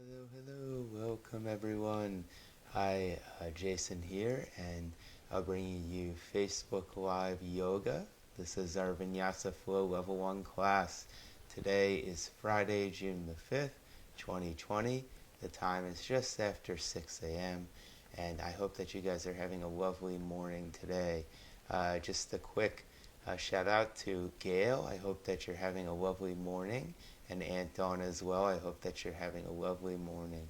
Hello, welcome everyone. Hi, Jason here, and I'm bringing you Facebook Live Yoga. This is our Vinyasa Flow Level 1 class. Today is Friday, June the 5th, 2020. The time is just after 6 a.m., and I hope that you guys are having a lovely morning today. Just a quick shout out to Gail. I hope that you're having a lovely morning, and Aunt Dawn as well. I hope that you're having a lovely morning.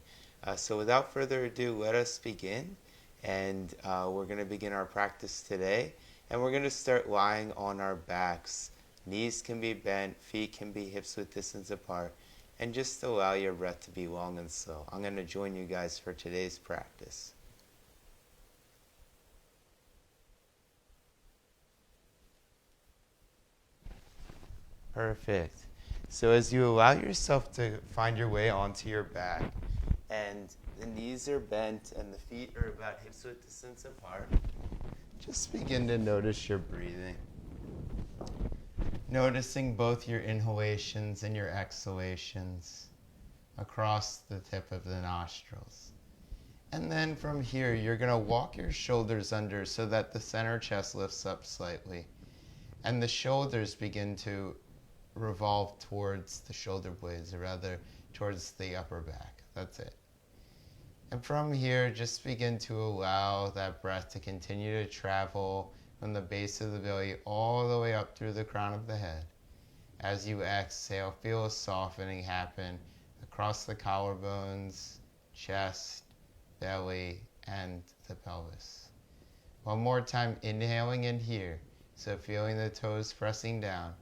So without further ado, let us begin. And we're going to begin our practice today. And we're going to start lying on our backs. Knees can be bent, feet can be hips width distance apart. And just allow your breath to be long and slow. I'm going to join you guys for today's practice. Perfect. So as you allow yourself to find your way onto your back, and the knees are bent and the feet are about hips width distance apart, just begin to notice your breathing. Noticing both your inhalations and your exhalations across the tip of the nostrils. And then from here, you're going to walk your shoulders under so that the center chest lifts up slightly. And the shoulders begin to revolve towards the shoulder blades, or rather towards the upper back. That's it. And from here, just begin to allow that breath to continue to travel from the base of the belly all the way up through the crown of the head. As you exhale, feel a softening happen across the collarbones, chest, belly, and the pelvis. One more time, inhaling in here. So feeling the toes pressing down,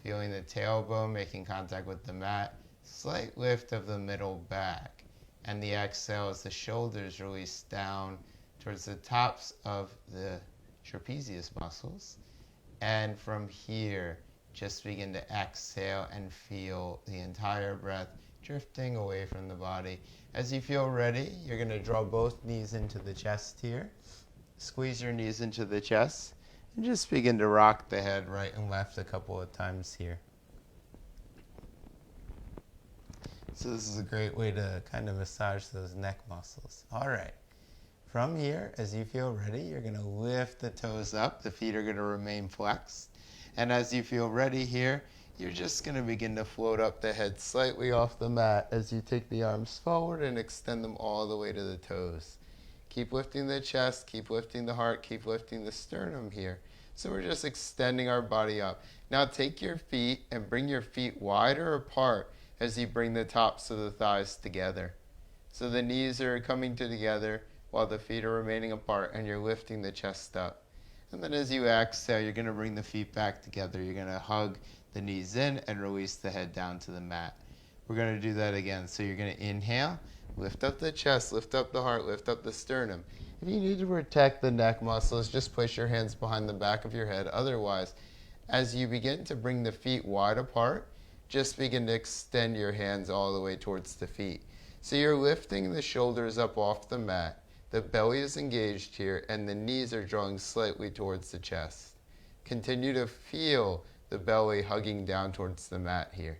feeling the tailbone making contact with the mat, slight lift of the middle back, and the exhale as the shoulders release down towards the tops of the trapezius muscles. And from here, just begin to exhale and feel the entire breath drifting away from the body. As you feel ready, you're going to draw both knees into the chest here. Squeeze your knees into the chest. And just begin to rock the head right and left a couple of times here. So this is a great way to kind of massage those neck muscles. All right. From here, as you feel ready, you're going to lift the toes up. The feet are going to remain flexed. And as you feel ready here, you're just going to begin to float up the head slightly off the mat as you take the arms forward and extend them all the way to the toes. Keep lifting the chest, keep lifting the heart, keep lifting the sternum here. So we're just extending our body up. Now take your feet and bring your feet wider apart as you bring the tops of the thighs together. So the knees are coming together while the feet are remaining apart, and you're lifting the chest up. And then as you exhale, you're going to bring the feet back together. You're going to hug the knees in and release the head down to the mat. We're going to do that again. So you're going to inhale. Lift up the chest, lift up the heart, lift up the sternum. If you need to protect the neck muscles, just place your hands behind the back of your head. Otherwise, as you begin to bring the feet wide apart, just begin to extend your hands all the way towards the feet. So you're lifting the shoulders up off the mat. The belly is engaged here, and the knees are drawing slightly towards the chest. Continue to feel the belly hugging down towards the mat here.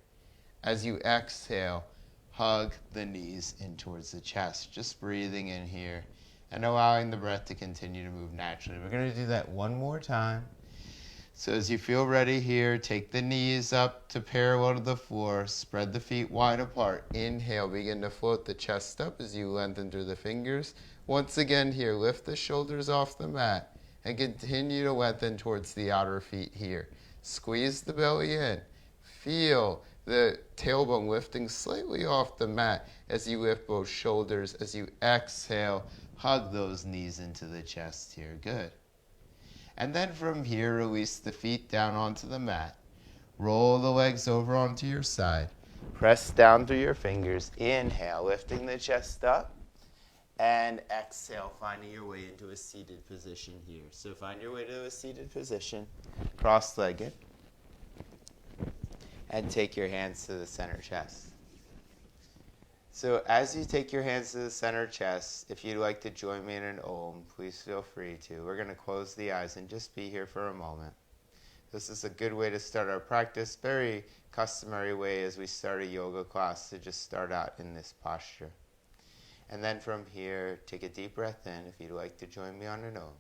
As you exhale, hug the knees in towards the chest, just breathing in here and allowing the breath to continue to move naturally. We're going to do that one more time. So as you feel ready here, take the knees up to parallel to the floor, spread the feet wide apart. Inhale, begin to float the chest up as you lengthen through the fingers. Once again here, lift the shoulders off the mat and continue to lengthen towards the outer feet here. Squeeze the belly in. Feel the tailbone lifting slightly off the mat as you lift both shoulders. As you exhale, hug those knees into the chest here. Good. And then from here, release the feet down onto the mat. Roll the legs over onto your side. Press down through your fingers. Inhale, lifting the chest up. And exhale, finding your way into a seated position here. So find your way to a seated position, cross-legged. And take your hands to the center chest. So as you take your hands to the center chest, if you'd like to join me in an Om, please feel free to. We're going to close the eyes and just be here for a moment. This is a good way to start our practice. Very customary way as we start a yoga class to just start out in this posture. And then from here, take a deep breath in if you'd like to join me on an Om.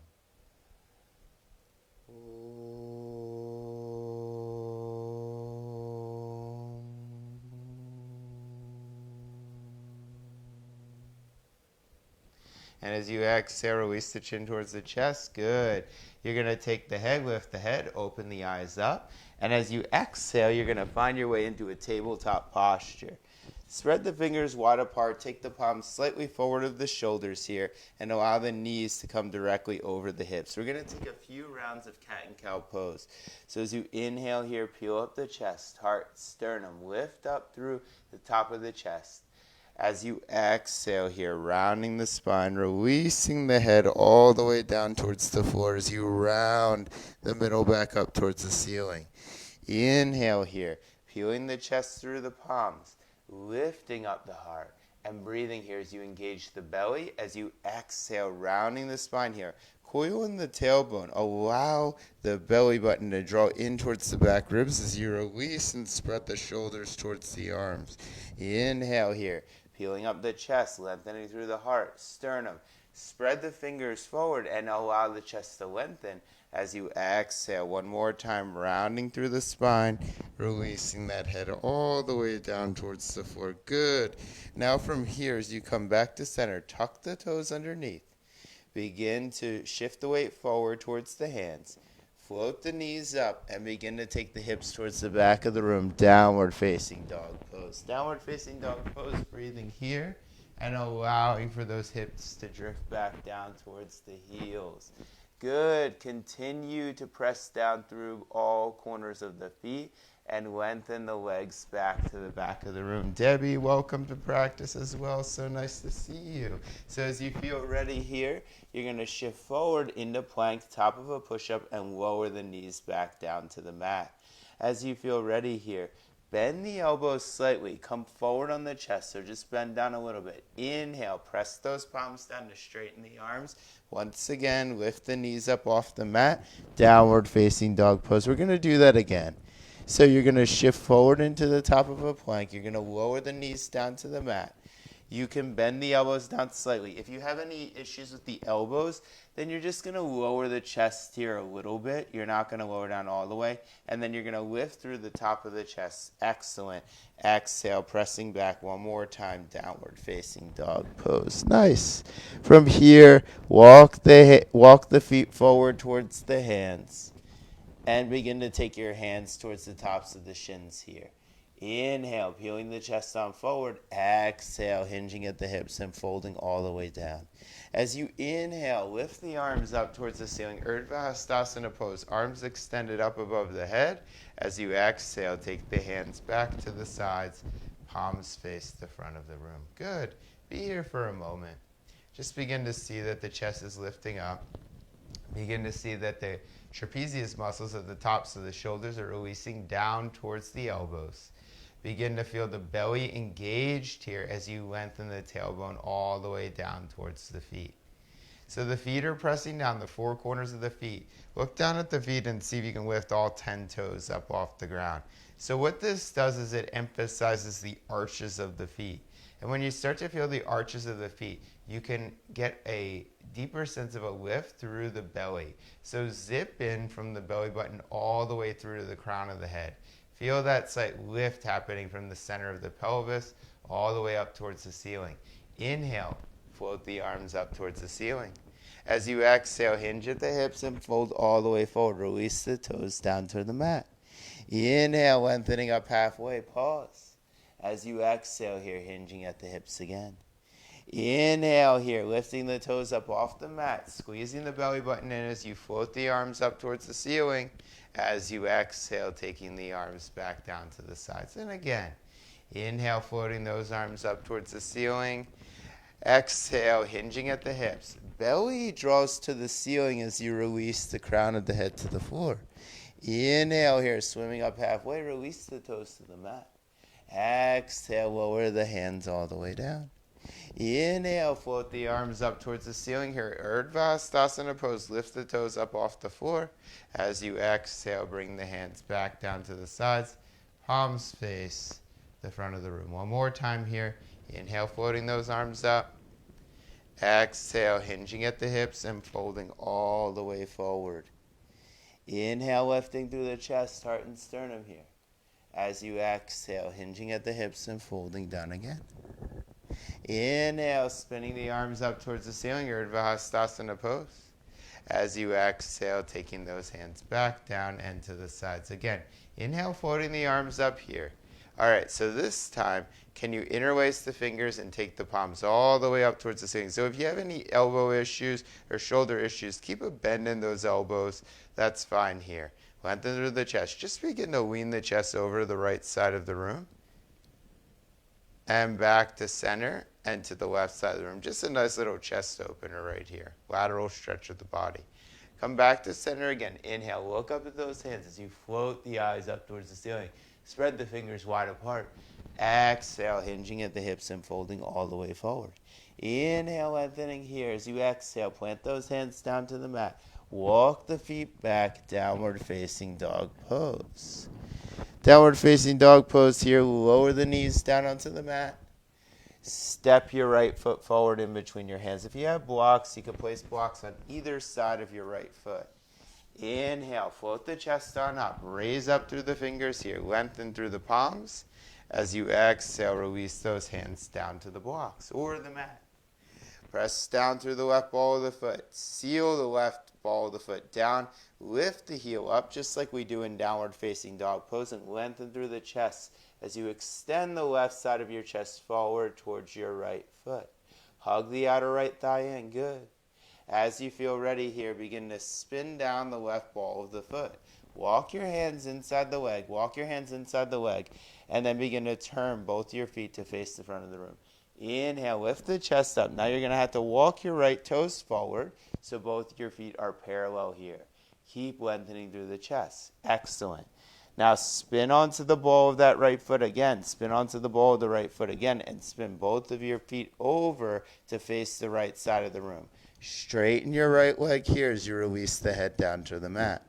And as you exhale, release the chin towards the chest. Good. You're going to take the head, lift the head, open the eyes up. And as you exhale, you're going to find your way into a tabletop posture. Spread the fingers wide apart. Take the palms slightly forward of the shoulders here and allow the knees to come directly over the hips. We're going to take a few rounds of cat and cow pose. So as you inhale here, peel up the chest, heart, sternum, lift up through the top of the chest. As you exhale here, rounding the spine, releasing the head all the way down towards the floor as you round the middle back up towards the ceiling. Inhale here, peeling the chest through the palms, lifting up the heart, and breathing here as you engage the belly. As you exhale, rounding the spine here, coil in the tailbone. Allow the belly button to draw in towards the back ribs as you release and spread the shoulders towards the arms. Inhale here, peeling up the chest, lengthening through the heart, sternum. Spread the fingers forward and allow the chest to lengthen. As you exhale, one more time, rounding through the spine, releasing that head all the way down towards the floor. Good. Now from here, as you come back to center, tuck the toes underneath. Begin to shift the weight forward towards the hands. Float the knees up and begin to take the hips towards the back of the room. Downward facing dog pose. Downward facing dog pose, breathing here and allowing for those hips to drift back down towards the heels. Good. Continue to press down through all corners of the feet and lengthen the legs back to the back of the room. Debbie, welcome to practice as well. So nice to see you. So as you feel ready here, you're going to shift forward into plank, top of a push-up, and lower the knees back down to the mat. As you feel ready here, bend the elbows slightly. Come forward on the chest, so just bend down a little bit. Inhale, press those palms down to straighten the arms. Once again, lift the knees up off the mat. Downward facing dog pose. We're going to do that again. So you're going to shift forward into the top of a plank. You're going to lower the knees down to the mat. You can bend the elbows down slightly. If you have any issues with the elbows, then you're just going to lower the chest here a little bit. You're not going to lower down all the way. And then you're going to lift through the top of the chest. Excellent. Exhale, pressing back one more time. Downward facing dog pose. Nice. From here, walk the feet forward towards the hands. And begin to take your hands towards the tops of the shins here. Inhale, peeling the chest on forward. Exhale, hinging at the hips and folding all the way down. As you inhale, lift the arms up towards the ceiling. Urdhva Hastasana pose. Arms extended up above the head. As you exhale, take the hands back to the sides. Palms face the front of the room. Good. Be here for a moment. Just begin to see that the chest is lifting up. Begin to see that the trapezius muscles at the tops of the shoulders are releasing down towards the elbows. Begin to feel the belly engaged here as you lengthen the tailbone all the way down towards the feet. So the feet are pressing down, the four corners of the feet. Look down at the feet and see if you can lift all 10 toes up off the ground. So what this does is it emphasizes the arches of the feet. And when you start to feel the arches of the feet, you can get a deeper sense of a lift through the belly. So zip in from the belly button all the way through to the crown of the head. Feel that slight lift happening from the center of the pelvis all the way up towards the ceiling. Inhale, float the arms up towards the ceiling. As you exhale, hinge at the hips and fold all the way forward. Release the toes down to the mat. Inhale, lengthening up halfway. Pause. As you exhale here, hinging at the hips again. Inhale here, lifting the toes up off the mat, squeezing the belly button in as you float the arms up towards the ceiling. As you exhale, taking the arms back down to the sides. And again, inhale, floating those arms up towards the ceiling. Exhale, hinging at the hips. Belly draws to the ceiling as you release the crown of the head to the floor. Inhale here, swimming up halfway, release the toes to the mat. Exhale, lower the hands all the way down. Inhale, float the arms up towards the ceiling here. Urdhva Hastasana pose. Lift the toes up off the floor. As you exhale, bring the hands back down to the sides. Palms face the front of the room. One more time here. Inhale, floating those arms up. Exhale, hinging at the hips and folding all the way forward. Inhale, lifting through the chest, heart, and sternum here. As you exhale, hinging at the hips and folding down again. Inhale, spinning the arms up towards the ceiling, Urdhva Hastasana pose. As you exhale, taking those hands back down and to the sides. Again, inhale, floating the arms up here. All right, so this time, can you interlace the fingers and take the palms all the way up towards the ceiling? So if you have any elbow issues or shoulder issues, keep a bend in those elbows. That's fine here. Lengthen through the chest. Just begin to lean the chest over to the right side of the room. And back to center and to the left side of the room. Just a nice little chest opener right here. Lateral stretch of the body. Come back to center again. Inhale, look up at those hands as you float the eyes up towards the ceiling. Spread the fingers wide apart. Exhale, hinging at the hips and folding all the way forward. Inhale, lengthening here. As you exhale, plant those hands down to the mat. Walk the feet back, downward facing dog pose. Downward facing dog pose here. Lower the knees down onto the mat. Step your right foot forward in between your hands. If you have blocks, you can place blocks on either side of your right foot. Inhale, float the chest on up. Raise up through the fingers here. Lengthen through the palms. As you exhale, release those hands down to the blocks or the mat. Press down through the left ball of the foot. Seal the left ball of the foot down. Lift the heel up just like we do in downward facing dog pose and lengthen through the chest as you extend the left side of your chest forward towards your right foot. Hug the outer right thigh in. Good. As you feel ready here, begin to spin down the left ball of the foot. Walk your hands inside the leg. Walk your hands inside the leg. And then begin to turn both your feet to face the front of the room. Inhale, lift the chest up. Now you're going to have to walk your right toes forward so both your feet are parallel here. Keep lengthening through the chest. Excellent. Now spin onto the ball of that right foot again. Spin onto the ball of the right foot again and spin both of your feet over to face the right side of the room. Straighten your right leg here as you release the head down to the mat.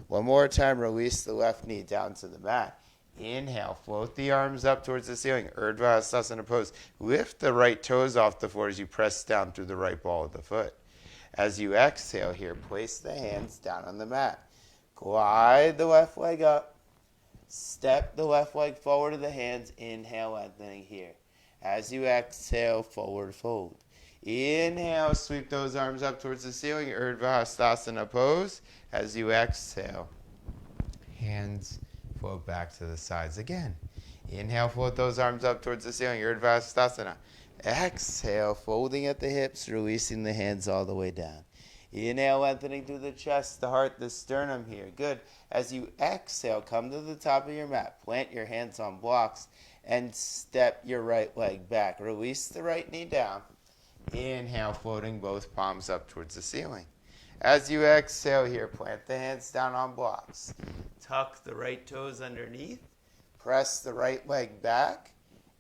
One more time, release the left knee down to the mat. Inhale, float the arms up towards the ceiling. Urdhva Hastasana pose. Lift the right toes off the floor as you press down through the right ball of the foot. As you exhale here, place the hands down on the mat. Glide the left leg up. Step the left leg forward to the hands. Inhale, lengthening here. As you exhale, forward fold. Inhale, sweep those arms up towards the ceiling. Urdhva Hastasana pose. As you exhale, hands float back to the sides again. Inhale, float those arms up towards the ceiling. Urdhva Hastasana. Exhale, folding at the hips, releasing the hands all the way down. Inhale, lengthening through the chest, the heart, the sternum here. Good. As you exhale, come to the top of your mat. Plant your hands on blocks and step your right leg back. Release the right knee down. Inhale, floating both palms up towards the ceiling. As you exhale here, plant the hands down on blocks. Tuck the right toes underneath. Press the right leg back.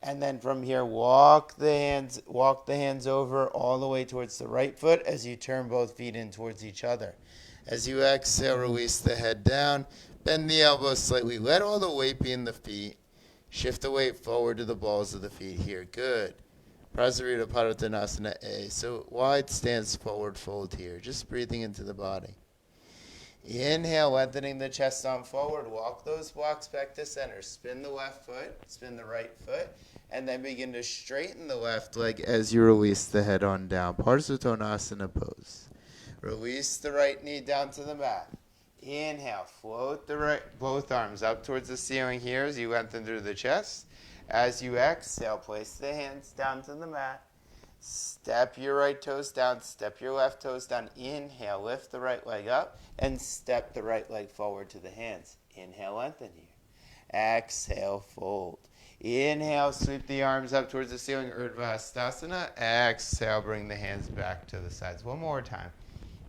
And then from here, walk the hands over all the way towards the right foot as you turn both feet in towards each other. As you exhale, release the head down. Bend the elbows slightly. Let all the weight be in the feet. Shift the weight forward to the balls of the feet here. Good. Prasarita Padottanasana A. So wide stance, forward fold here. Just breathing into the body. Inhale, lengthening the chest on forward. Walk those blocks back to center. Spin the left foot, spin the right foot, and then begin to straighten the left leg as you release the head on down. Parsvottanasana pose. Release the right knee down to the mat. Inhale, float both arms up towards the ceiling here as you lengthen through the chest. As you exhale, place the hands down to the mat. Step your right toes down, step your left toes down. Inhale, lift the right leg up, and step the right leg forward to the hands. Inhale, lengthen here. Exhale, fold. Inhale, sweep the arms up towards the ceiling, Urdhva Hastasana. Exhale, bring the hands back to the sides. One more time.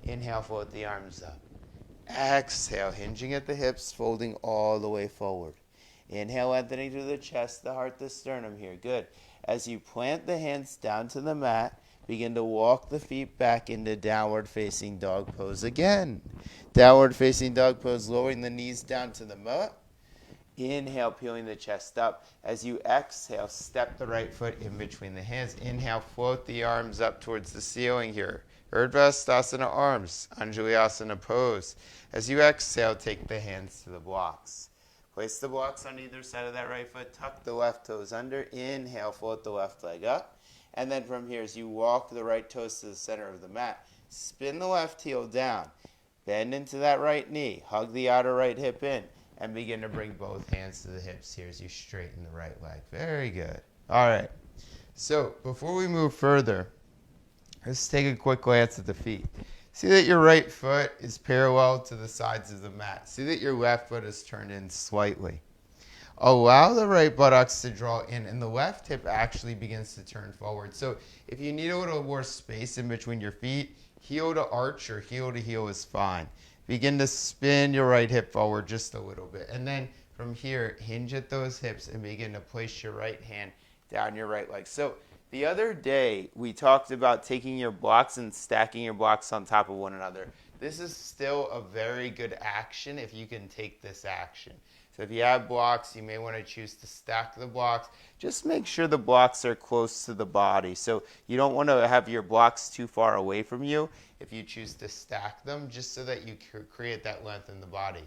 Inhale, float the arms up. Exhale, hinging at the hips, folding all the way forward. Inhale, lengthening through the chest, the heart, the sternum here. Good. As you plant the hands down to the mat, begin to walk the feet back into downward facing dog pose again. Downward facing dog pose, lowering the knees down to the mat. Inhale, peeling the chest up. As you exhale, step the right foot in between the hands. Inhale, float the arms up towards the ceiling here. Urdhva arms, Anjuliasana pose. As you exhale, take the hands to the blocks. Place the blocks on either side of that right foot. Tuck the left toes under. Inhale, float the left leg up. And then from here, as you walk the right toes to the center of the mat, spin the left heel down. Bend into that right knee. Hug the outer right hip in. And begin to bring both hands to the hips here as you straighten the right leg. Very good. All right. So before we move further, let's take a quick glance at the feet. See that your right foot is parallel to the sides of the mat. See that your left foot is turned in slightly. Allow the right buttocks to draw in, and the left hip actually begins to turn forward. So if you need a little more space in between your feet, heel to arch or heel to heel is fine. Begin to spin your right hip forward just a little bit. And then from here, hinge at those hips and begin to place your right hand down your right leg. So the other day, we talked about taking your blocks and stacking your blocks on top of one another. This is still a very good action if you can take this action. So if you have blocks, you may want to choose to stack the blocks. Just make sure the blocks are close to the body. So you don't want to have your blocks too far away from you if you choose to stack them, just so that you create that length in the body.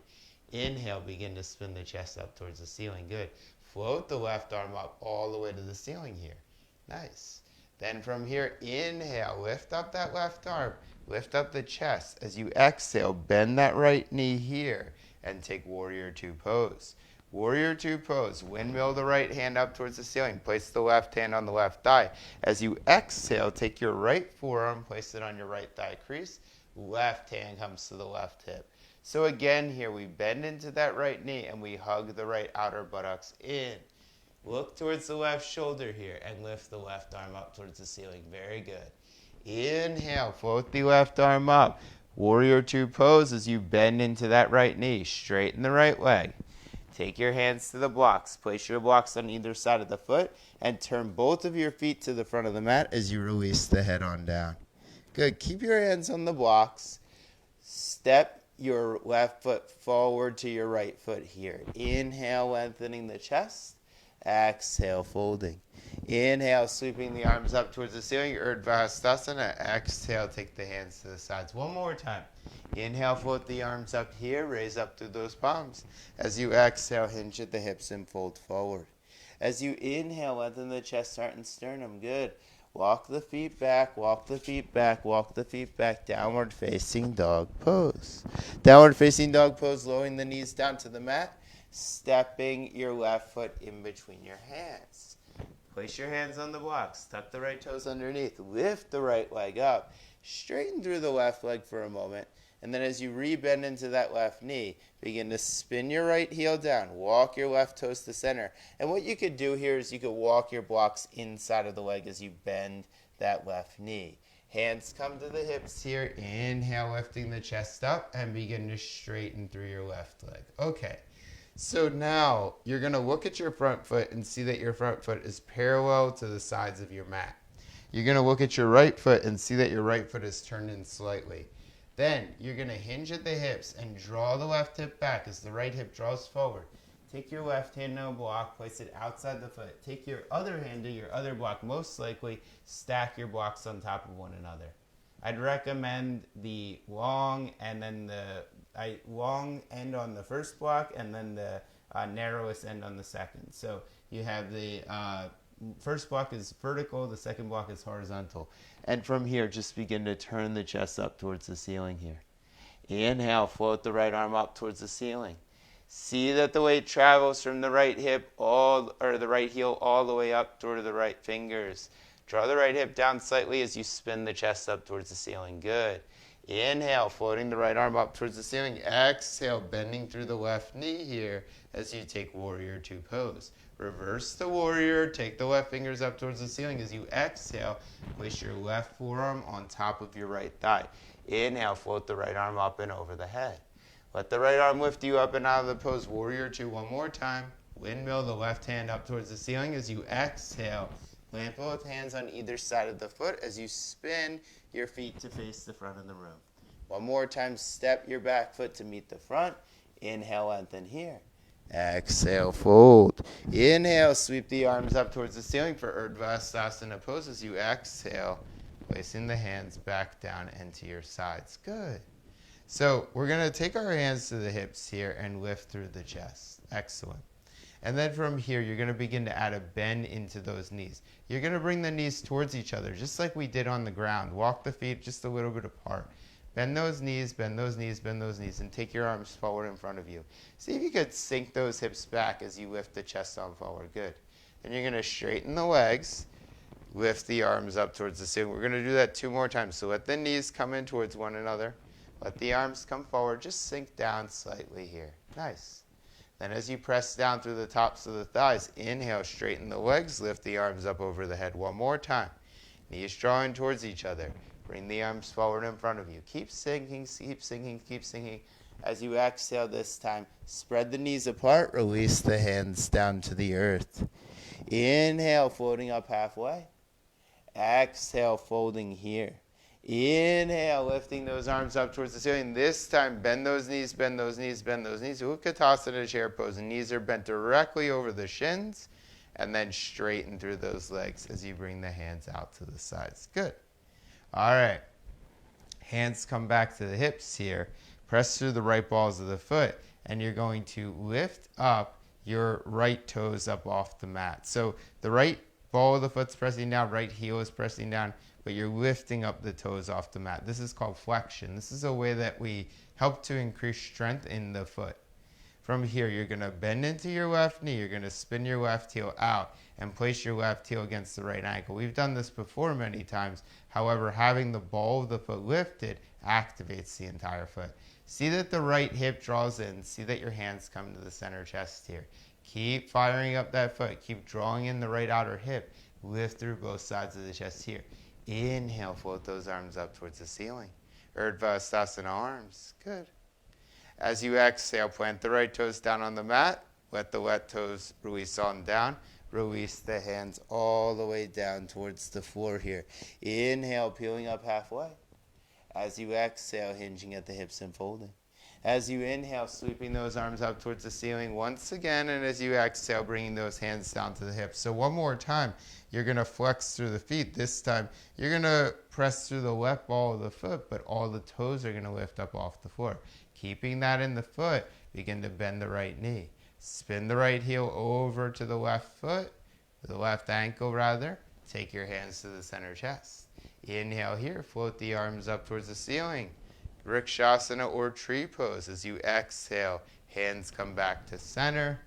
Inhale, begin to spin the chest up towards the ceiling. Good. Float the left arm up all the way to the ceiling here. Nice. Then from here, inhale, lift up that left arm, lift up the chest. As you exhale, bend that right knee here and take Warrior Two pose. Warrior Two pose, windmill the right hand up towards the ceiling. Place the left hand on the left thigh. As you exhale, take your right forearm, place it on your right thigh crease. Left hand comes to the left hip. So again here, we bend into that right knee and we hug the right outer buttocks in. Look towards the left shoulder here and lift the left arm up towards the ceiling. Very good. Inhale, float the left arm up. Warrior Two pose as you bend into that right knee. Straighten the right leg. Take your hands to the blocks. Place your blocks on either side of the foot and turn both of your feet to the front of the mat as you release the head on down. Good. Keep your hands on the blocks. Step your left foot forward to your right foot here. Inhale, lengthening the chest. Exhale, folding. Inhale, sweeping the arms up towards the ceiling, Urdhva. Exhale, take the hands to the sides. One more time. Inhale, float the arms up here, raise up through those palms. As you exhale, hinge at the hips and fold forward. As you inhale, lengthen the chest, heart, and sternum. Good. Walk the feet back, walk the feet back, walk the feet back. Downward facing dog pose. Downward facing dog pose, lowering the knees down to the mat. Stepping your left foot in between your hands. Place your hands on the blocks. Tuck the right toes underneath. Lift the right leg up. Straighten through the left leg for a moment. And then as you rebend into that left knee, begin to spin your right heel down. Walk your left toes to center. And what you could do here is you could walk your blocks inside of the leg as you bend that left knee. Hands come to the hips here. Inhale, lifting the chest up and begin to straighten through your left leg. Okay. So now you're going to look at your front foot and see that your front foot is parallel to the sides of your mat. You're going to look at your right foot and see that your right foot is turned in slightly. Then you're going to hinge at the hips and draw the left hip back as the right hip draws forward. Take your left hand on a block, place it outside the foot. Take your other hand to your other block. Most likely, stack your blocks on top of one another. I'd recommend the long and then the long end on the first block and then the narrowest end on the second. So you have the first block is vertical, the second block is horizontal. And from here, just begin to turn the chest up towards the ceiling here. Inhale, float the right arm up towards the ceiling. See that the weight travels from the right hip the right heel all the way up toward the right fingers. Draw the right hip down slightly as you spin the chest up towards the ceiling. Good. Inhale, floating the right arm up towards the ceiling. Exhale, bending through the left knee here as you take Warrior Two pose. Reverse the warrior, take the left fingers up towards the ceiling. As you exhale, place your left forearm on top of your right thigh. Inhale, float the right arm up and over the head. Let the right arm lift you up and out of the pose. Warrior Two, one more time. Windmill the left hand up towards the ceiling. As you exhale, plant both hands on either side of the foot as you spin your feet to face the front of the room. One more time, step your back foot to meet the front. Inhale, lengthen here. Exhale, fold. Inhale, sweep the arms up towards the ceiling for Urdhva Hastasana pose. As you exhale, placing the hands back down into your sides. Good. So we're going to take our hands to the hips here and lift through the chest. Excellent. And then from here, you're going to begin to add a bend into those knees. You're going to bring the knees towards each other, just like we did on the ground. Walk the feet just a little bit apart. Bend those knees, bend those knees, bend those knees, and take your arms forward in front of you. See if you could sink those hips back as you lift the chest on forward. Good. Then you're going to straighten the legs, lift the arms up towards the ceiling. We're going to do that 2 more times. So let the knees come in towards one another. Let the arms come forward. Just sink down slightly here. Nice. Then as you press down through the tops of the thighs, inhale, straighten the legs, lift the arms up over the head. One more time. Knees drawing towards each other. Bring the arms forward in front of you. Keep sinking, keep sinking, keep sinking. As you exhale this time, spread the knees apart, release the hands down to the earth. Inhale, floating up halfway. Exhale, folding here. Inhale, lifting those arms up towards the ceiling. This time, bend those knees, bend those knees, bend those knees. Utkatasana chair pose. Knees are bent directly over the shins. And then straighten through those legs as you bring the hands out to the sides. Good. All right. Hands come back to the hips here. Press through the right balls of the foot. And you're going to lift up your right toes up off the mat. So the right ball of the foot's pressing down, right heel is pressing down, but you're lifting up the toes off the mat. This is called flexion. This is a way that we help to increase strength in the foot. From here, you're going to bend into your left knee. You're going to spin your left heel out and place your left heel against the right ankle. We've done this before many times. However, having the ball of the foot lifted activates the entire foot. See that the right hip draws in. See that your hands come to the center chest here. Keep firing up that foot. Keep drawing in the right outer hip. Lift through both sides of the chest here. Inhale, float those arms up towards the ceiling. Urdhva Hastasana arms. Good. As you exhale, plant the right toes down on the mat. Let the left toes release on down. Release the hands all the way down towards the floor here. Inhale, peeling up halfway. As you exhale, hinging at the hips and folding. As you inhale, sweeping those arms up towards the ceiling once again. And as you exhale, bringing those hands down to the hips. So one more time, you're going to flex through the feet. This time, you're going to press through the left ball of the foot, but all the toes are going to lift up off the floor. Keeping that in the foot, begin to bend the right knee. Spin the right heel over to the left foot, the left ankle rather. Take your hands to the center chest. Inhale here, float the arms up towards the ceiling. Vrikshasana or tree pose. As you exhale, hands come back to center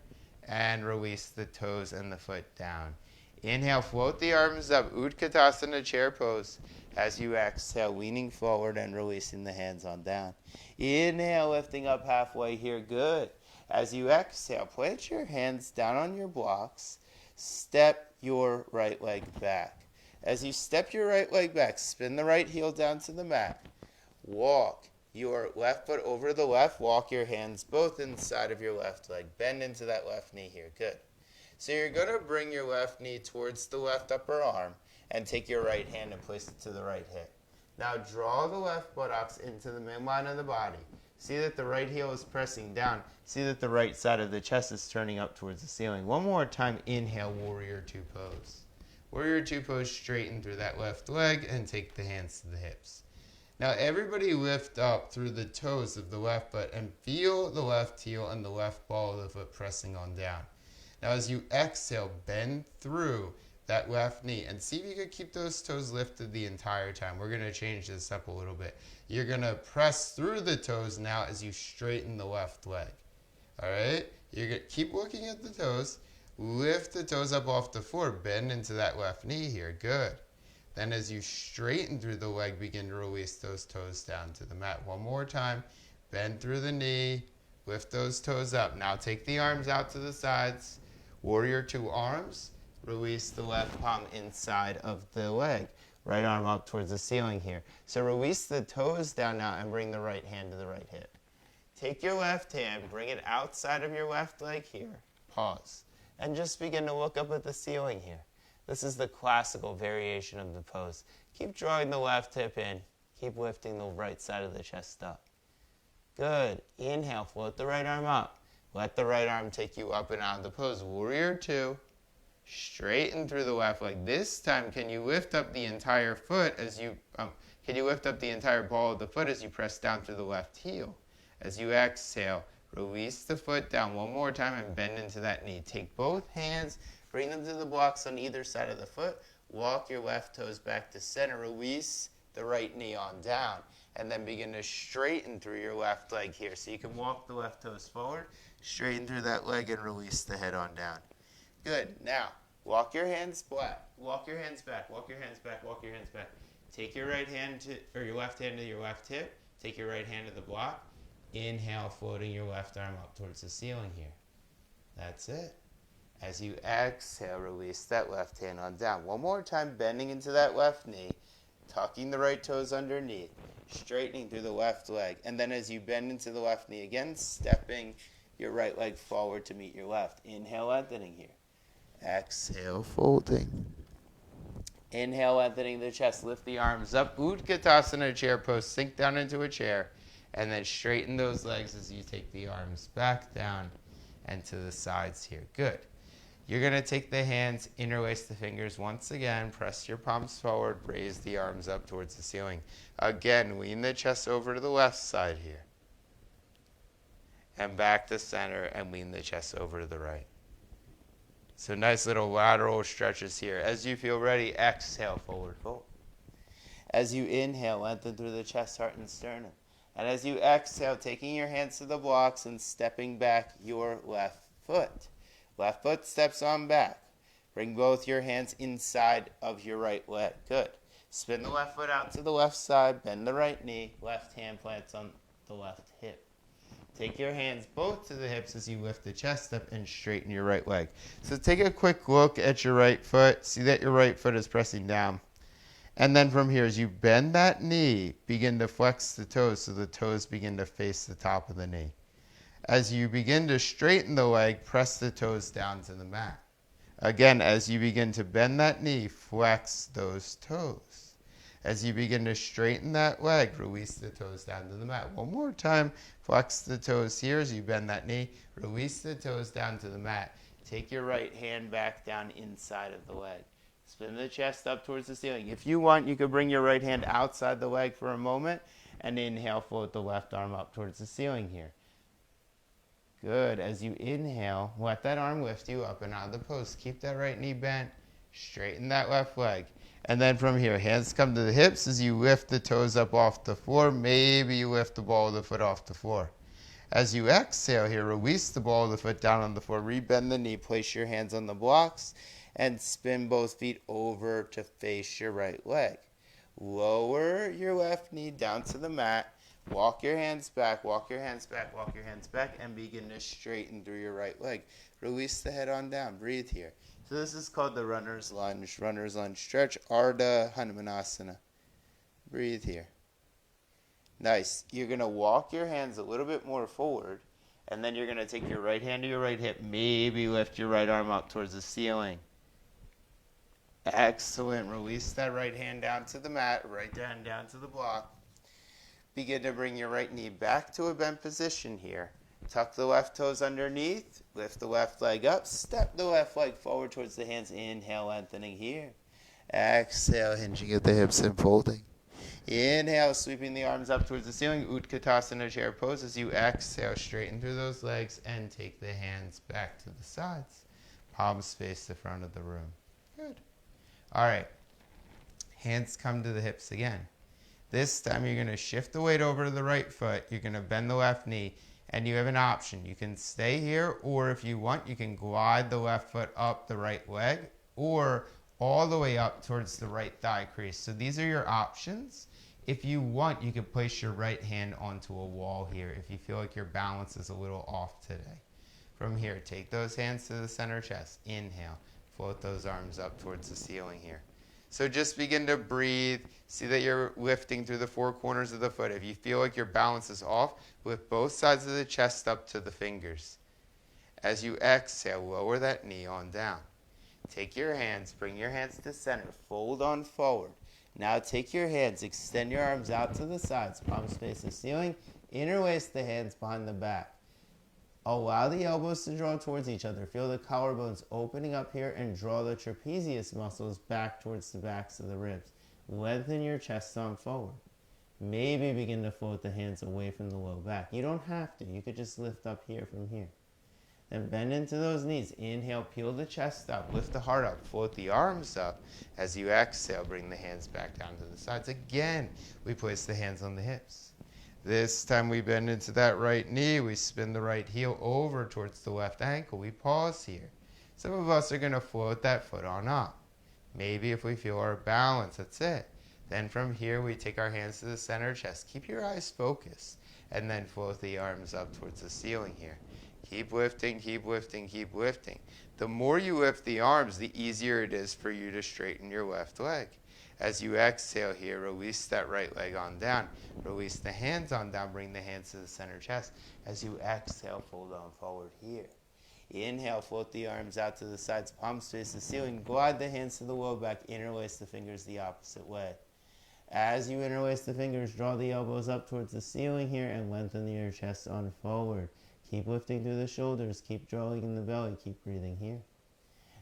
and release the toes and the foot down. Inhale, float the arms up, Utkatasana chair pose. As you exhale, leaning forward and releasing the hands on down. Inhale, lifting up halfway here. Good. As you exhale, plant your hands down on your blocks. Step your right leg back. As you step your right leg back, spin the right heel down to the mat. Walk your left foot over the left. Walk your hands both inside of your left leg. Bend into that left knee here. Good. So you're going to bring your left knee towards the left upper arm and take your right hand and place it to the right hip. Now draw the left buttocks into the midline of the body. See that the right heel is pressing down. See that the right side of the chest is turning up towards the ceiling. One more time, inhale, warrior two pose. Warrior two pose, straighten through that left leg and take the hands to the hips. Now everybody lift up through the toes of the left foot and feel the left heel and the left ball of the foot pressing on down. Now as you exhale, bend through that left knee and see if you could keep those toes lifted the entire time. We're going to change this up a little bit. You're going to press through the toes now as you straighten the left leg. All right? You're going to keep looking at the toes. Lift the toes up off the floor. Bend into that left knee here. Good. Then as you straighten through the leg, begin to release those toes down to the mat. One more time. Bend through the knee. Lift those toes up. Now take the arms out to the sides. Warrior two arms. Release the left palm inside of the leg. Right arm up towards the ceiling here. So release the toes down now and bring the right hand to the right hip. Take your left hand, bring it outside of your left leg here. Pause. And just begin to look up at the ceiling here. This is the classical variation of the pose. Keep drawing the left hip in. Keep lifting the right side of the chest up. Good. Inhale, float the right arm up. Let the right arm take you up and out of the pose. Warrior two. Straighten through the left leg. This time, can you lift up the entire foot as you, can you lift up the entire ball of the foot as you press down through the left heel? As you exhale, release the foot down one more time and bend into that knee. Take both hands, bring them to the blocks on either side of the foot. Walk your left toes back to center. Release the right knee on down. And then begin to straighten through your left leg here. So you can walk the left toes forward, straighten through that leg, and release the head on down. Good. Now, walk your hands flat. Walk your hands back. Walk your hands back. Walk your hands back. Take your right hand to, or your left hand to your left hip. Take your right hand to the block. Inhale, floating your left arm up towards the ceiling here. That's it. As you exhale, release that left hand on down. One more time, bending into that left knee, tucking the right toes underneath, straightening through the left leg. And then as you bend into the left knee again, stepping your right leg forward to meet your left. Inhale, lengthening here. Exhale, folding. Inhale, lengthening the chest. Lift the arms up. Utkatasana chair pose. Sink down into a chair. And then straighten those legs as you take the arms back down and to the sides here. Good. You're going to take the hands, interlace the fingers once again. Press your palms forward. Raise the arms up towards the ceiling. Again, lean the chest over to the left side here. And back to center and lean the chest over to the right. So nice little lateral stretches here. As you feel ready, exhale, forward fold. As you inhale, lengthen through the chest, heart, and sternum. And as you exhale, taking your hands to the blocks and stepping back your left foot. Left foot steps on back. Bring both your hands inside of your right leg. Good. Spin the left foot out to the left side. Bend the right knee. Left hand plants on the left hip. Take your hands both to the hips as you lift the chest up and straighten your right leg. So take a quick look at your right foot. See that your right foot is pressing down. And then from here, as you bend that knee, begin to flex the toes so the toes begin to face the top of the knee. As you begin to straighten the leg, press the toes down to the mat. Again, as you begin to bend that knee, flex those toes. As you begin to straighten that leg, release the toes down to the mat. One more time, flex the toes here as you bend that knee, release the toes down to the mat. Take your right hand back down inside of the leg. Spin the chest up towards the ceiling. If you want, you could bring your right hand outside the leg for a moment and inhale, float the left arm up towards the ceiling here. Good. As you inhale, let that arm lift you up and out of the pose. Keep that right knee bent. Straighten that left leg. And then from here, hands come to the hips as you lift the toes up off the floor. Maybe you lift the ball of the foot off the floor. As you exhale here, release the ball of the foot down on the floor. Rebend the knee. Place your hands on the blocks and spin both feet over to face your right leg. Lower your left knee down to the mat. Walk your hands back, walk your hands back, walk your hands back, and begin to straighten through your right leg. Release the head on down. Breathe here. So this is called the runner's lunge stretch, Ardha Hanumanasana. Breathe here. Nice. You're going to walk your hands a little bit more forward, and then you're going to take your right hand to your right hip. Maybe lift your right arm up towards the ceiling. Excellent. Release that right hand down to the mat, right hand down to the block. Begin to bring your right knee back to a bent position here. Tuck the left toes underneath. Lift the left leg up. Step the left leg forward towards the hands. Inhale, lengthening here. Exhale, hinging at the hips and folding. Inhale, sweeping the arms up towards the ceiling. Utkatasana chair pose. As you exhale, straighten through those legs and take the hands back to the sides. Palms face the front of the room. Good. All right. Hands come to the hips again. This time you're going to shift the weight over to the right foot. You're going to bend the left knee, and you have an option. You can stay here, or if you want, you can glide the left foot up the right leg, or all the way up towards the right thigh crease. So these are your options. If you want, you can place your right hand onto a wall here if you feel like your balance is a little off today. From here, take those hands to the center chest. Inhale. Float those arms up towards the ceiling here. So just begin to breathe. See that you're lifting through the four corners of the foot. If you feel like your balance is off, lift both sides of the chest up to the fingers. As you exhale, lower that knee on down. Take your hands, bring your hands to center, fold on forward. Now take your hands, extend your arms out to the sides, palms face the ceiling, interlace the hands behind the back. Allow the elbows to draw towards each other. Feel the collarbones opening up here and draw the trapezius muscles back towards the backs of the ribs. Lengthen your chest on forward. Maybe begin to float the hands away from the low back. You don't have to. You could just lift up here from here. Then bend into those knees. Inhale, peel the chest up, lift the heart up, float the arms up. As you exhale, bring the hands back down to the sides. Again, we place the hands on the hips. This time we bend into that right knee. We spin the right heel over towards the left ankle. We pause here. Some of us are going to float that foot on up. Maybe if we feel our balance, that's it. Then from here, we take our hands to the center chest. Keep your eyes focused. And then float the arms up towards the ceiling here. Keep lifting, keep lifting, keep lifting. The more you lift the arms, the easier it is for you to straighten your left leg. As you exhale here, release that right leg on down. Release the hands on down, bring the hands to the center chest. As you exhale, fold on forward here. Inhale, float the arms out to the sides, palms face the ceiling. Glide the hands to the low back, interlace the fingers the opposite way. As you interlace the fingers, draw the elbows up towards the ceiling here and lengthen your chest on forward. Keep lifting through the shoulders, keep drawing in the belly, keep breathing here.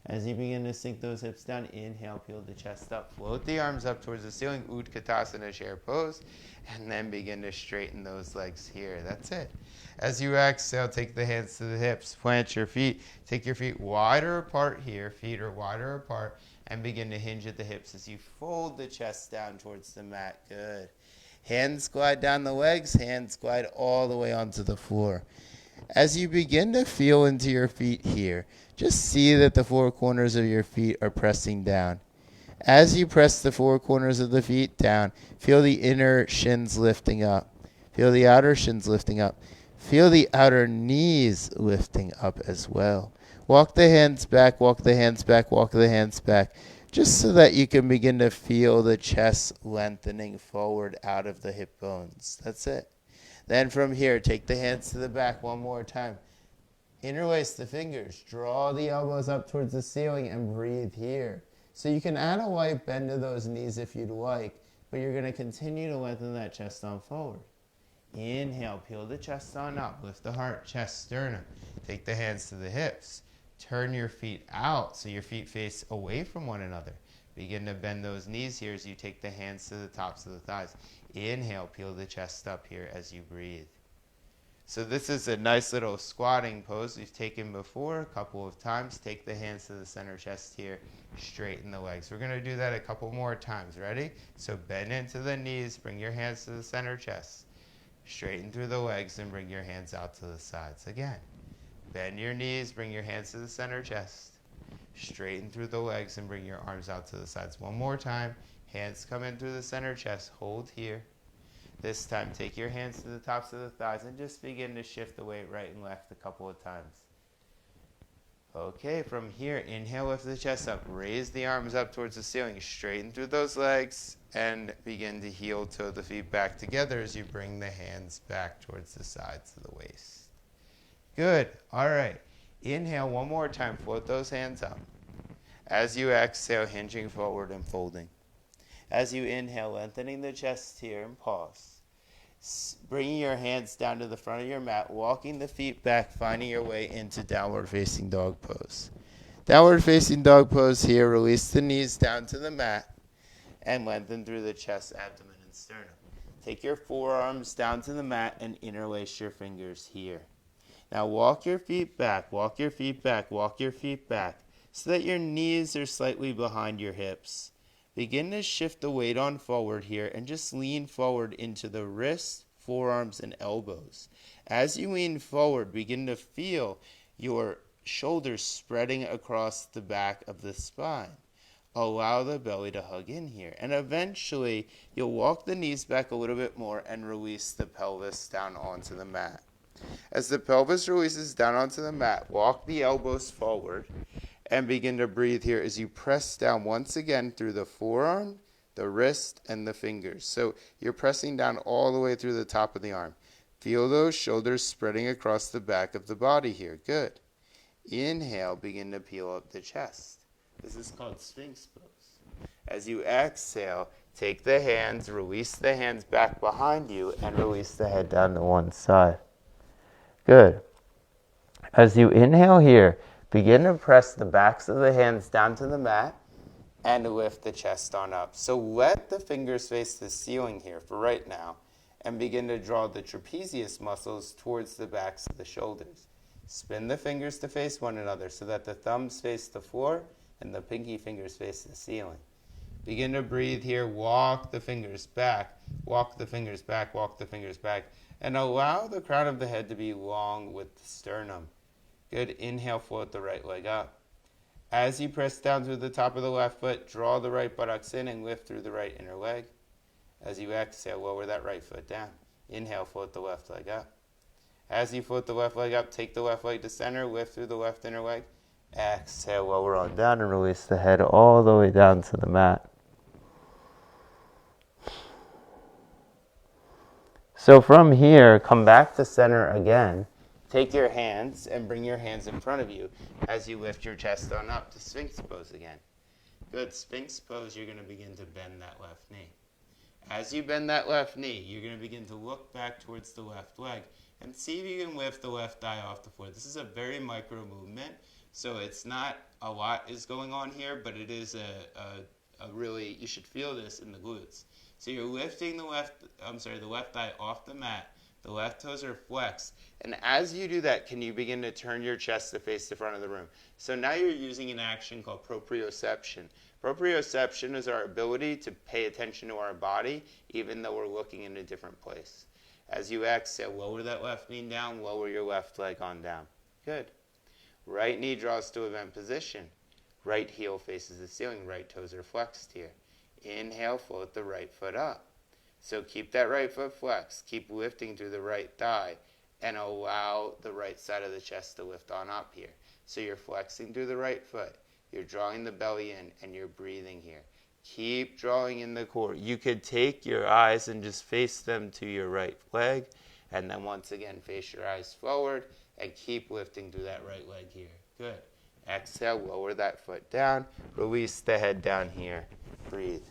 As you begin to sink those hips down, inhale, peel the chest up, float the arms up towards the ceiling, Utkatasana chair pose, and then begin to straighten those legs here. That's it. As you exhale, take the hands to the hips, plant your feet, take your feet wider apart here, feet are wider apart, and begin to hinge at the hips as you fold the chest down towards the mat. Good. Hands glide down the legs, hands glide all the way onto the floor. As you begin to feel into your feet here, just see that the four corners of your feet are pressing down. As you press the four corners of the feet down, feel the inner shins lifting up. Feel the outer shins lifting up. Feel the outer knees lifting up as well. Walk the hands back, walk the hands back, walk the hands back, just so that you can begin to feel the chest lengthening forward out of the hip bones. That's it. Then from here, take the hands to the back one more time. Interlace the fingers. Draw the elbows up towards the ceiling and breathe here. So you can add a light bend to those knees if you'd like, but you're going to continue to lengthen that chest on forward. Inhale, peel the chest on up. Lift the heart, chest, sternum. Take the hands to the hips. Turn your feet out so your feet face away from one another. Begin to bend those knees here as you take the hands to the tops of the thighs. Inhale, peel the chest up here as you breathe. So this is a nice little squatting pose we've taken before a couple of times. Take the hands to the center chest here, straighten the legs. We're going to do that a couple more times. Ready? So bend into the knees, bring your hands to the center chest. Straighten through the legs and bring your hands out to the sides. Again, bend your knees, bring your hands to the center chest. Straighten through the legs and bring your arms out to the sides. One more time. Hands come in through the center chest. Hold here. This time, take your hands to the tops of the thighs and just begin to shift the weight right and left a couple of times. Okay, from here, inhale, lift the chest up. Raise the arms up towards the ceiling. Straighten through those legs and begin to heel toe the feet back together as you bring the hands back towards the sides of the waist. Good. All right. Inhale one more time. Float those hands up. As you exhale, hinging forward and folding. As you inhale, lengthening the chest here and pause. Bringing your hands down to the front of your mat, walking the feet back, finding your way into downward facing dog pose. Downward facing dog pose here, release the knees down to the mat and lengthen through the chest, abdomen, and sternum. Take your forearms down to the mat and interlace your fingers here. Now walk your feet back, walk your feet back, walk your feet back so that your knees are slightly behind your hips. Begin to shift the weight on forward here and just lean forward into the wrists, forearms, and elbows. As you lean forward, begin to feel your shoulders spreading across the back of the spine. Allow the belly to hug in here. And eventually, you'll walk the knees back a little bit more and release the pelvis down onto the mat. As the pelvis releases down onto the mat, walk the elbows forward and begin to breathe here as you press down once again through the forearm, the wrist, and the fingers. So you're pressing down all the way through the top of the arm. Feel those shoulders spreading across the back of the body here. Good. Inhale, begin to peel up the chest. This is called Sphinx pose. As you exhale, take the hands, release the hands back behind you, and release the head down to one side. Good. As you inhale here, begin to press the backs of the hands down to the mat and lift the chest on up. So let the fingers face the ceiling here for right now and begin to draw the trapezius muscles towards the backs of the shoulders. Spin the fingers to face one another so that the thumbs face the floor and the pinky fingers face the ceiling. Begin to breathe here. Walk the fingers back. Walk the fingers back. Walk the fingers back. And allow the crown of the head to be long with the sternum. Good. Inhale, float the right leg up. As you press down through the top of the left foot, draw the right buttocks in and lift through the right inner leg. As you exhale, lower that right foot down. Inhale, float the left leg up. As you float the left leg up, take the left leg to center, lift through the left inner leg. Exhale, lower on down and release the head all the way down to the mat. So from here, come back to center again. Take your hands and bring your hands in front of you as you lift your chest on up to Sphinx pose again. Good. Sphinx pose, you're going to begin to bend that left knee. As you bend that left knee, you're going to begin to look back towards the left leg and see if you can lift the left thigh off the floor. This is a very micro movement, so it's not a lot is going on here, but it is a really, you should feel this in the glutes. So you're lifting the left thigh off the mat. The left toes are flexed. And as you do that, can you begin to turn your chest to face the front of the room? So now you're using an action called proprioception. Proprioception is our ability to pay attention to our body, even though we're looking in a different place. As you exhale, lower that left knee down, lower your left leg on down. Good. Right knee draws to event position. Right heel faces the ceiling. Right toes are flexed here. Inhale, float the right foot up. So keep that right foot flexed. Keep lifting through the right thigh and allow the right side of the chest to lift on up here. So you're flexing through the right foot. You're drawing the belly in and you're breathing here. Keep drawing in the core. You could take your eyes and just face them to your right leg, and then once again face your eyes forward and keep lifting through that right leg here. Good. Exhale, lower that foot down. Release the head down here. Breathe.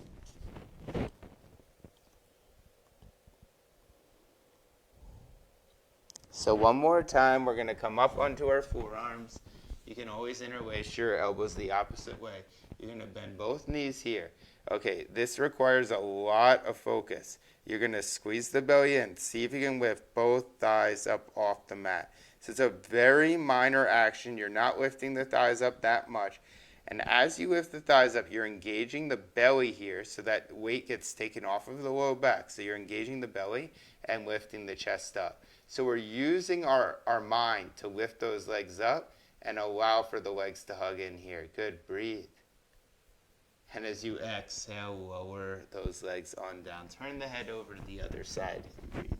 So one more time, we're going to come up onto our forearms. You can always interlace your elbows the opposite way. You're going to bend both knees here. Okay, this requires a lot of focus. You're going to squeeze the belly in. See if you can lift both thighs up off the mat. So it's a very minor action. You're not lifting the thighs up that much. And as you lift the thighs up, you're engaging the belly here so that weight gets taken off of the low back. So you're engaging the belly and lifting the chest up. So we're using our mind to lift those legs up and allow for the legs to hug in here. Good. Breathe. And as you exhale, lower those legs on down. Turn the head over to the other side. Breathe.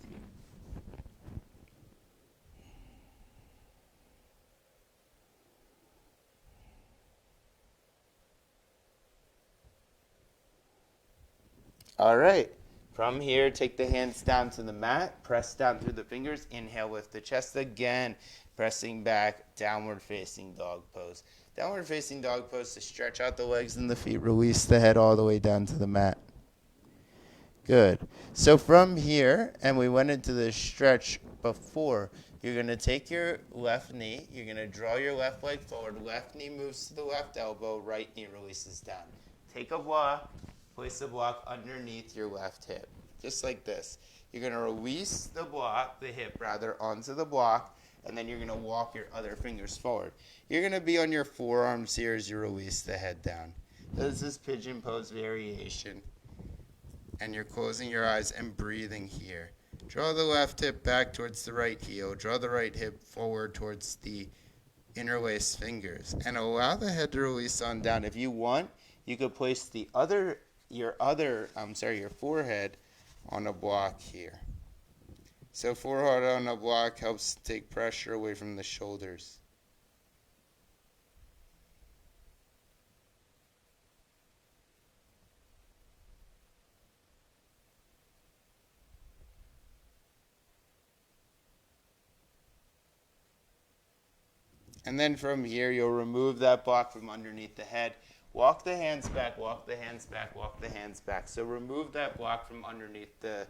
All right. From here, take the hands down to the mat. Press down through the fingers. Inhale, lift the chest again. Pressing back, downward facing dog pose. Downward facing dog pose to stretch out the legs and the feet. Release the head all the way down to the mat. Good. So from here, and we went into the stretch before, you're going to take your left knee. You're going to draw your left leg forward. Left knee moves to the left elbow. Right knee releases down. Take a block. Place the block underneath your left hip, just like this. You're going to release the block, the hip rather, onto the block, and then you're going to walk your other fingers forward. You're going to be on your forearms here as you release the head down. This is pigeon pose variation. And you're closing your eyes and breathing here. Draw the left hip back towards the right heel. Draw the right hip forward towards the interlaced fingers. And allow the head to release on down. If you want, you could place your forehead on a block here. So forehead on a block helps take pressure away from the shoulders. And then from here, you'll remove that block from underneath the head. Walk the hands back, walk the hands back, walk the hands back. So remove that block from underneath the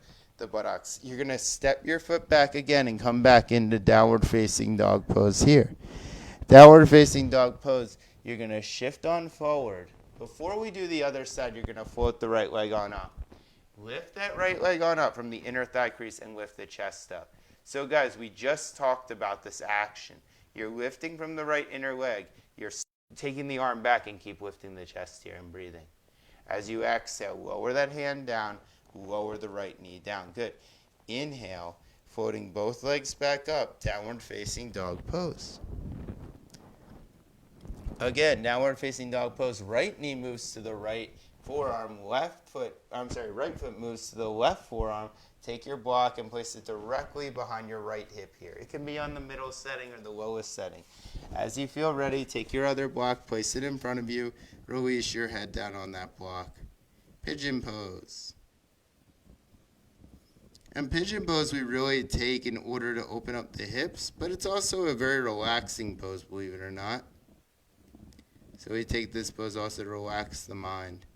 buttocks. You're going to step your foot back again and come back into downward facing dog pose here. Downward facing dog pose, you're going to shift on forward. Before we do the other side, you're going to float the right leg on up. Lift that right leg on up from the inner thigh crease and lift the chest up. So guys, we just talked about this action. You're lifting from the right inner leg. You're taking the arm back and keep lifting the chest here and breathing. As you exhale, lower that hand down, lower the right knee down. Good. Inhale, floating both legs back up, downward facing dog pose. Again, downward facing dog pose. Right knee moves to the right forearm, right foot moves to the left forearm. Take your block and place it directly behind your right hip here. It can be on the middle setting or the lowest setting. As you feel ready, take your other block, place it in front of you, release your head down on that block. Pigeon pose. And pigeon pose we really take in order to open up the hips, but it's also a very relaxing pose, believe it or not. So we take this pose also to relax the mind.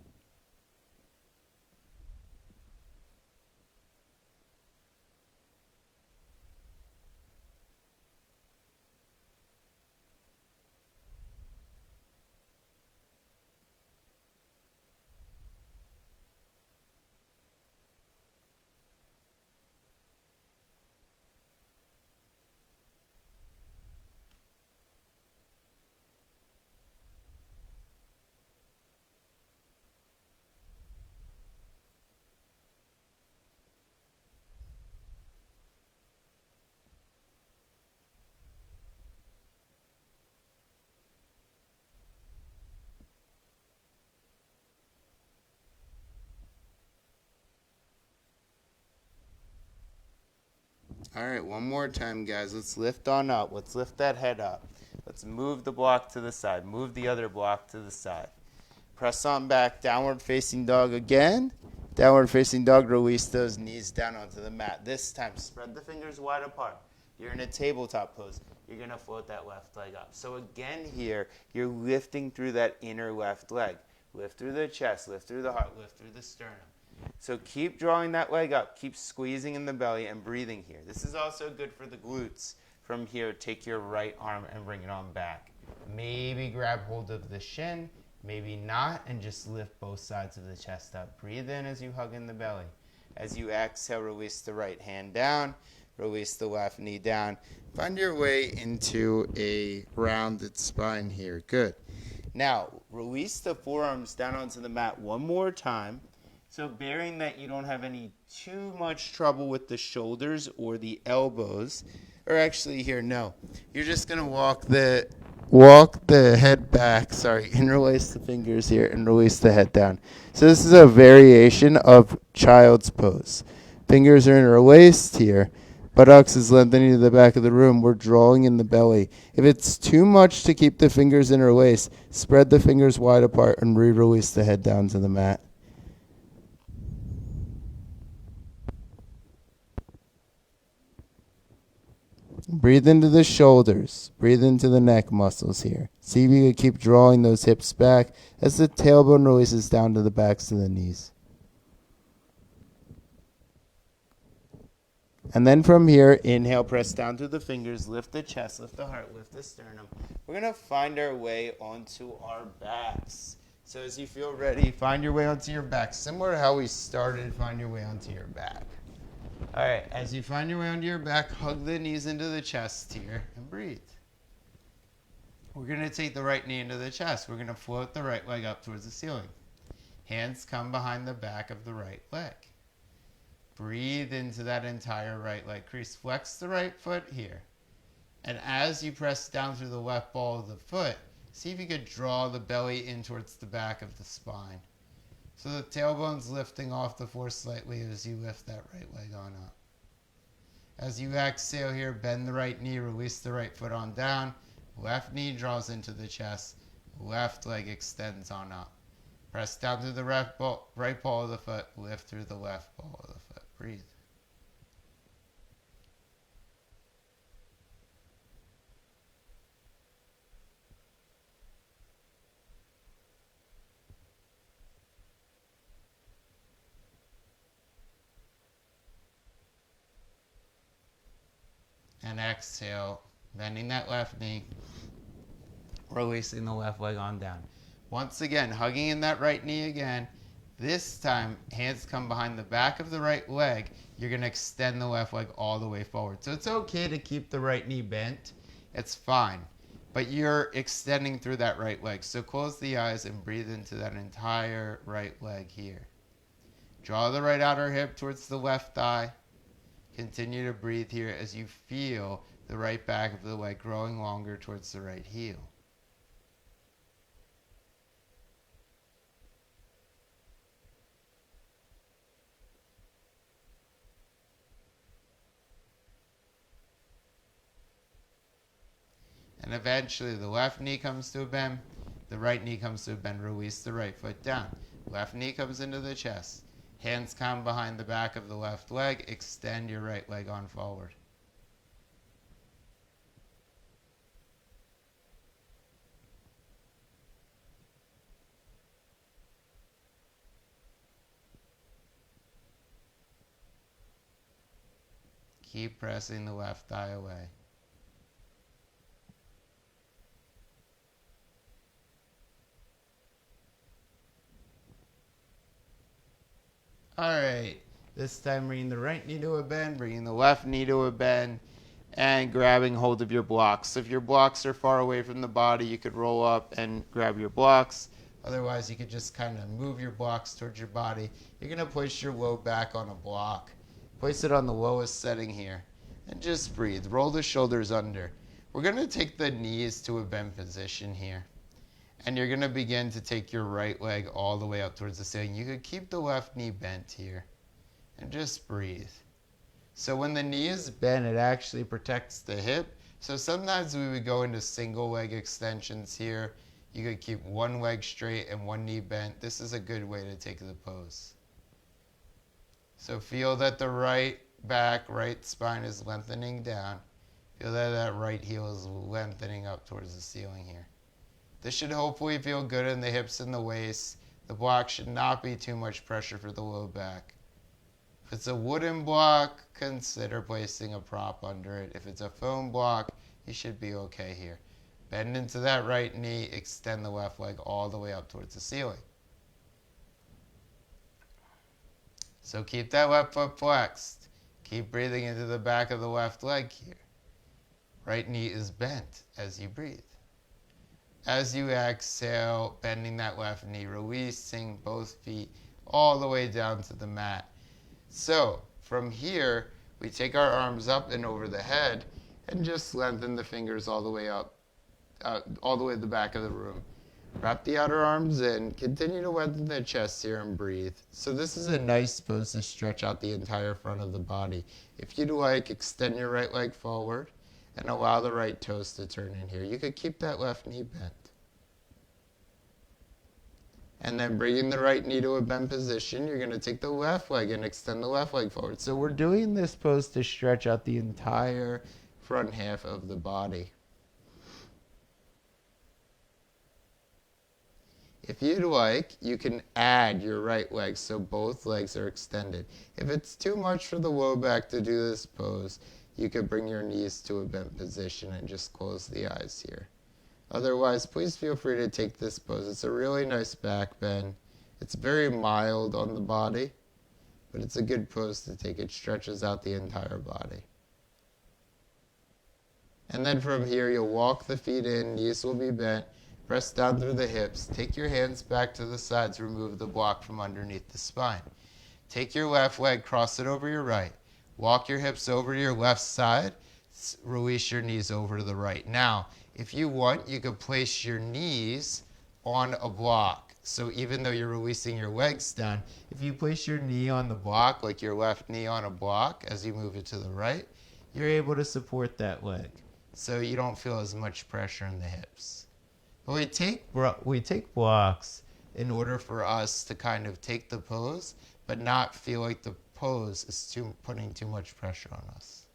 All right, one more time, guys. Let's lift on up. Let's lift that head up. Let's move the block to the side. Move the other block to the side. Press on back, downward facing dog again. Downward facing dog, release those knees down onto the mat. This time, spread the fingers wide apart. You're in a tabletop pose. You're going to float that left leg up. So again here, you're lifting through that inner left leg. Lift through the chest, lift through the heart, lift through the sternum. So keep drawing that leg up. Keep squeezing in the belly and breathing here. This is also good for the glutes. From here, take your right arm and bring it on back. Maybe grab hold of the shin, maybe not, and just lift both sides of the chest up. Breathe in as you hug in the belly. As you exhale, release the right hand down, release the left knee down. Find your way into a rounded spine here. Good. Now, release the forearms down onto the mat one more time. So bearing that you don't have any too much trouble with the shoulders or the elbows, or actually here, no. You're just going to walk the head back, interlace the fingers here and release the head down. So this is a variation of child's pose. Fingers are interlaced here. Buttocks is lengthening to the back of the room. We're drawing in the belly. If it's too much to keep the fingers interlaced, spread the fingers wide apart and re-release the head down to the mat. Breathe into the shoulders. Breathe into the neck muscles here. See if you can keep drawing those hips back as the tailbone releases down to the backs of the knees. And then from here, inhale, press down through the fingers, lift the chest, lift the heart, lift the sternum. We're going to find our way onto our backs. So as you feel ready, find your way onto your back. Similar to how we started, find your way onto your back. All right, as you find your way onto your back, hug the knees into the chest here and breathe. We're going to take the right knee into the chest. We're going to float the right leg up towards the ceiling. Hands come behind the back of the right leg. Breathe into that entire right leg crease. Flex the right foot here. And as you press down through the left ball of the foot, see if you could draw the belly in towards the back of the spine. So the tailbone's lifting off the floor slightly as you lift that right leg on up. As you exhale here, bend the right knee, release the right foot on down. Left knee draws into the chest. Left leg extends on up. Press down through the right ball of the foot. Lift through the left ball of the foot. Breathe. And exhale, bending that left knee, releasing the left leg on down. Once again, hugging in that right knee again. This time, hands come behind the back of the right leg. You're going to extend the left leg all the way forward. So it's okay to keep the right knee bent. It's fine. But you're extending through that right leg. So close the eyes and breathe into that entire right leg here. Draw the right outer hip towards the left thigh. Continue to breathe here as you feel the right back of the leg growing longer towards the right heel. And eventually the left knee comes to a bend, the right knee comes to a bend, release the right foot down. Left knee comes into the chest. Hands come behind the back of the left leg, extend your right leg on forward. Keep pressing the left thigh away. All right, this time bringing the right knee to a bend, bringing the left knee to a bend, and grabbing hold of your blocks. So if your blocks are far away from the body, you could roll up and grab your blocks. Otherwise, you could just kind of move your blocks towards your body. You're going to place your low back on a block. Place it on the lowest setting here. And just breathe. Roll the shoulders under. We're going to take the knees to a bend position here. And you're going to begin to take your right leg all the way up towards the ceiling. You could keep the left knee bent here. And just breathe. So when the knee is bent, it actually protects the hip. So sometimes we would go into single leg extensions here. You could keep one leg straight and one knee bent. This is a good way to take the pose. So feel that the right back, right spine is lengthening down. Feel that that right heel is lengthening up towards the ceiling here. This should hopefully feel good in the hips and the waist. The block should not be too much pressure for the low back. If it's a wooden block, consider placing a prop under it. If it's a foam block, you should be okay here. Bend into that right knee, extend the left leg all the way up towards the ceiling. So keep that left foot flexed. Keep breathing into the back of the left leg here. Right knee is bent as you breathe. As you exhale, bending that left knee, releasing both feet all the way down to the mat. So from here, we take our arms up and over the head and just lengthen the fingers all the way up, all the way to the back of the room. Wrap the outer arms in, continue to lengthen the chest here and breathe. So this is a nice pose to stretch out the entire front of the body. If you'd like, extend your right leg forward and allow the right toes to turn in here. You could keep that left knee bent. And then bringing the right knee to a bend position, you're going to take the left leg and extend the left leg forward. So we're doing this pose to stretch out the entire front half of the body. If you'd like, you can add your right leg so both legs are extended. If it's too much for the low back to do this pose, you could bring your knees to a bent position and just close the eyes here. Otherwise, please feel free to take this pose. It's a really nice back bend. It's very mild on the body, but it's a good pose to take. It stretches out the entire body. And then from here, you'll walk the feet in, knees will be bent, press down through the hips. Take your hands back to the sides, remove the block from underneath the spine. Take your left leg, cross it over your right. Walk your hips over to your left side, release your knees over to the right. Now, if you want, you could place your knees on a block. So even though you're releasing your legs down, if you place your knee on the block, like your left knee on a block, as you move it to the right, you're able to support that leg. So you don't feel as much pressure in the hips. But we take blocks in order for us to kind of take the pose, but not feel like the pose is putting too much pressure on us.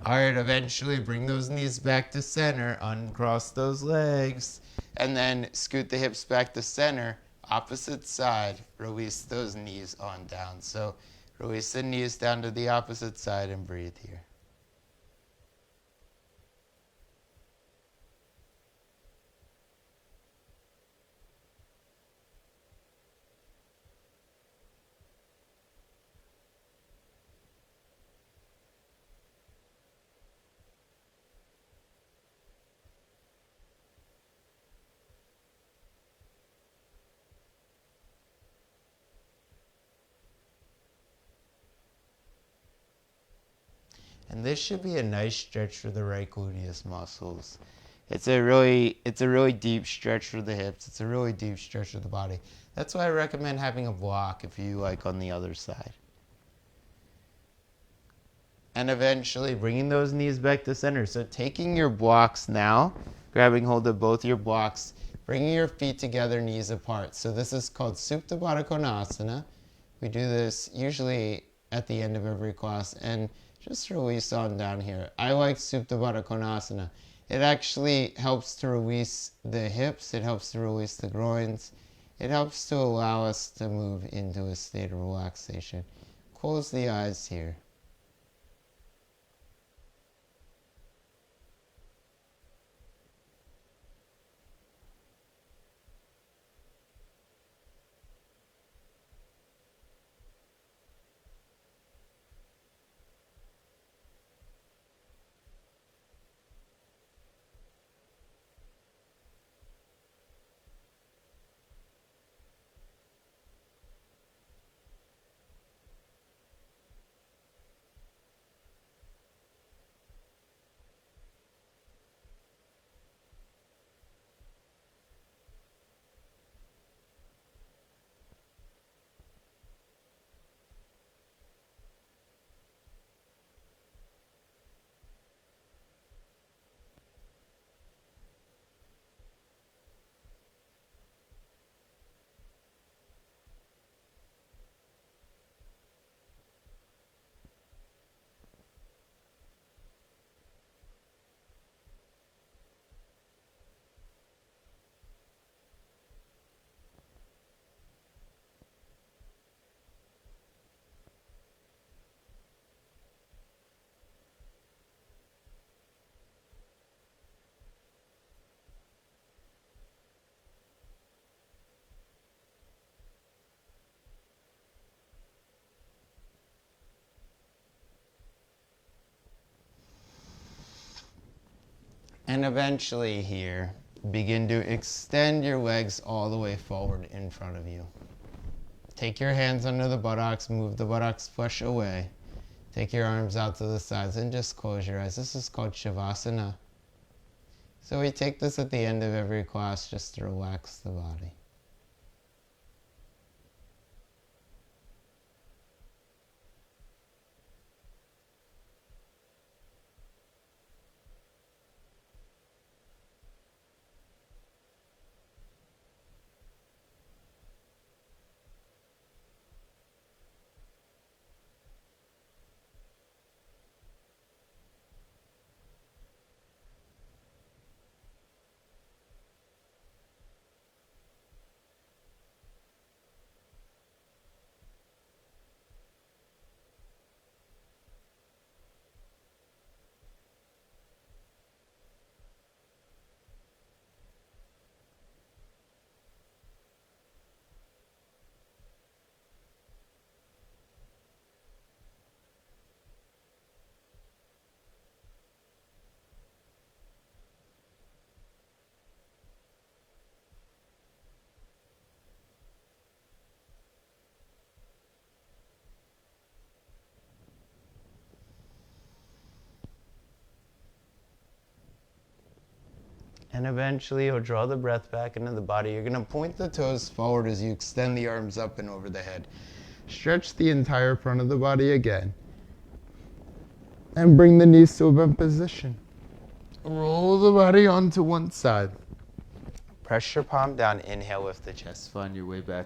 All right, eventually bring those knees back to center, uncross those legs, and then scoot the hips back to center, opposite side, release those knees on down. So release the knees down to the opposite side and breathe here. And this should be a nice stretch for the right gluteus muscles. It's a really deep stretch for the hips. It's a really deep stretch for the body. That's why I recommend having a block if you like on the other side. And eventually bringing those knees back to center. So taking your blocks now, grabbing hold of both your blocks, bringing your feet together, knees apart. So this is called Supta Baddha Konasana. We do this usually at the end of every class, and just release on down here. I like Supta Baddha Konasana. It actually helps to release the hips, it helps to release the groins, it helps to allow us to move into a state of relaxation. Close the eyes here. And eventually here, begin to extend your legs all the way forward in front of you. Take your hands under the buttocks, move the buttocks flesh away. Take your arms out to the sides and just close your eyes. This is called Shavasana. So we take this at the end of every class just to relax the body. And eventually you'll draw the breath back into the body. You're going to point the toes forward as you extend the arms up and over the head. Stretch the entire front of the body again. And bring the knees to a bent position. Roll the body onto one side. Press your palm down. Inhale, lift the chest. Find your way back